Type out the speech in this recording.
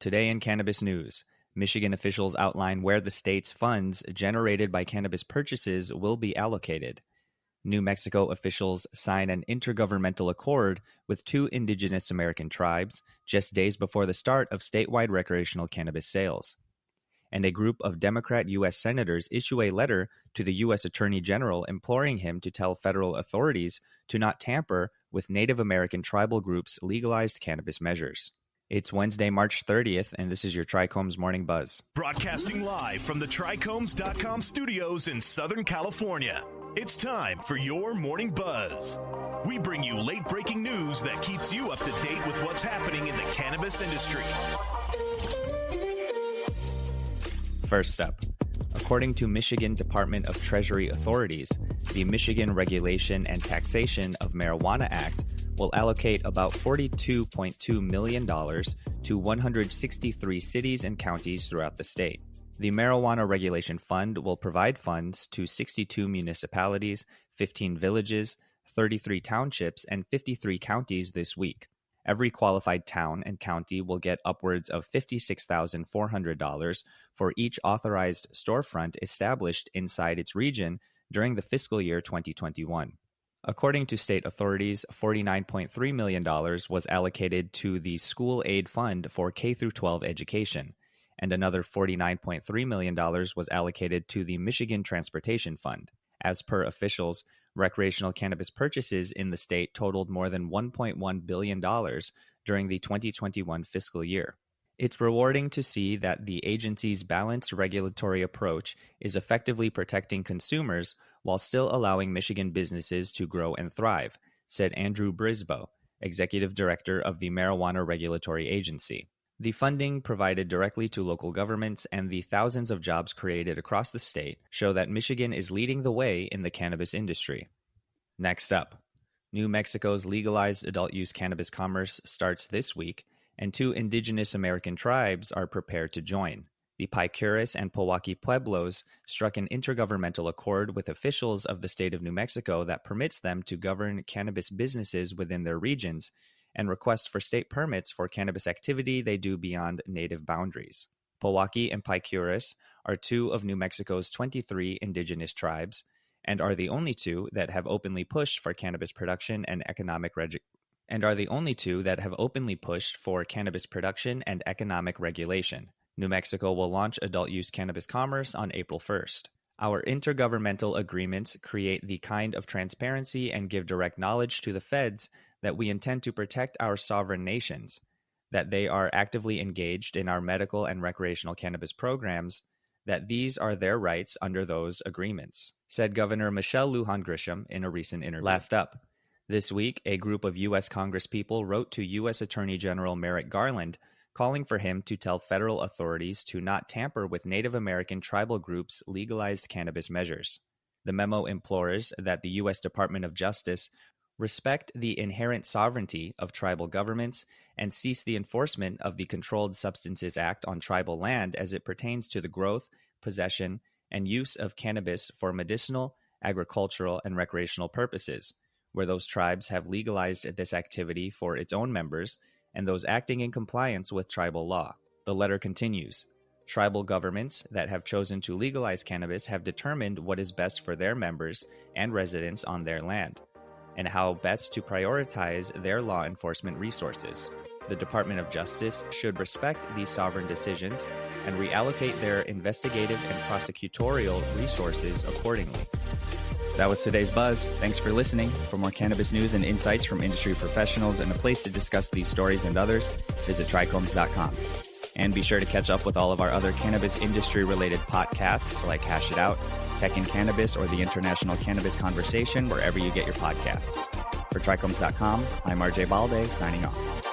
Today in Cannabis News, Michigan officials outline where the state's funds generated by cannabis purchases will be allocated. New Mexico officials sign an intergovernmental accord with two Indigenous American tribes just days before the start of statewide recreational cannabis sales. And a group of Democrat U.S. senators issue a letter to the U.S. Attorney General imploring him to tell federal authorities to not tamper with Native American tribal groups' legalized cannabis measures. It's Wednesday, March 30th, and this is your TRICHOMES Morning Buzz. Broadcasting live from the TRICHOMES.com studios in Southern California. It's time for your Morning Buzz. We bring you late-breaking news that keeps you up to date with what's happening in the cannabis industry. First up, according to Michigan Department of Treasury authorities, the Michigan Regulation and Taxation of Marijuana Act will allocate about $42.2 million to 163 cities and counties throughout the state. The Marijuana Regulation Fund will provide funds to 62 municipalities, 15 villages, 33 townships, and 53 counties this week. Every qualified town and county will get upwards of $56,400 for each authorized storefront established inside its region during the fiscal year 2021. According to state authorities, $49.3 million was allocated to the School Aid Fund for K-12 education, and another $49.3 million was allocated to the Michigan Transportation Fund. As per officials, recreational cannabis purchases in the state totaled more than $1.1 billion during the 2021 fiscal year. It's rewarding to see that the agency's balanced regulatory approach is effectively protecting consumers while still allowing Michigan businesses to grow and thrive, said Andrew Brisboe, executive director of the Marijuana Regulatory Agency. The funding provided directly to local governments and the thousands of jobs created across the state show that Michigan is leading the way in the cannabis industry. Next up, New Mexico's legalized adult-use cannabis commerce starts this week, and two Indigenous American tribes are prepared to join. The Paycuris and Powaki Pueblos struck an intergovernmental accord with officials of the state of New Mexico that permits them to govern cannabis businesses within their regions and request for state permits for cannabis activity they do beyond native boundaries. Powaki and Paycuris are two of New Mexico's 23 indigenous tribes and are the only two that have openly pushed for cannabis production and economic regulation. New Mexico will launch adult-use cannabis commerce on April 1st. Our intergovernmental agreements create the kind of transparency and give direct knowledge to the feds that we intend to protect our sovereign nations, that they are actively engaged in our medical and recreational cannabis programs, that these are their rights under those agreements, said Governor Michelle Lujan Grisham in a recent interview. Last up, this week, a group of U.S. Congresspeople wrote to U.S. Attorney General Merrick Garland calling for him to tell federal authorities to not tamper with Native American tribal groups' legalized cannabis measures. The memo implores that the U.S. Department of Justice respect the inherent sovereignty of tribal governments and cease the enforcement of the Controlled Substances Act on tribal land as it pertains to the growth, possession, and use of cannabis for medicinal, agricultural, and recreational purposes, where those tribes have legalized this activity for its own members and those acting in compliance with tribal law. The letter continues, tribal governments that have chosen to legalize cannabis have determined what is best for their members and residents on their land, and how best to prioritize their law enforcement resources. The Department of Justice should respect these sovereign decisions and reallocate their investigative and prosecutorial resources accordingly. That was today's Buzz. Thanks for listening. For more cannabis news and insights from industry professionals and a place to discuss these stories and others, visit TRICHOMES.com. And be sure to catch up with all of our other cannabis industry-related podcasts like Hash It Out, Tech in Cannabis, or the International Cannabis Conversation, wherever you get your podcasts. For TRICHOMES.com, I'm RJ Balde, signing off.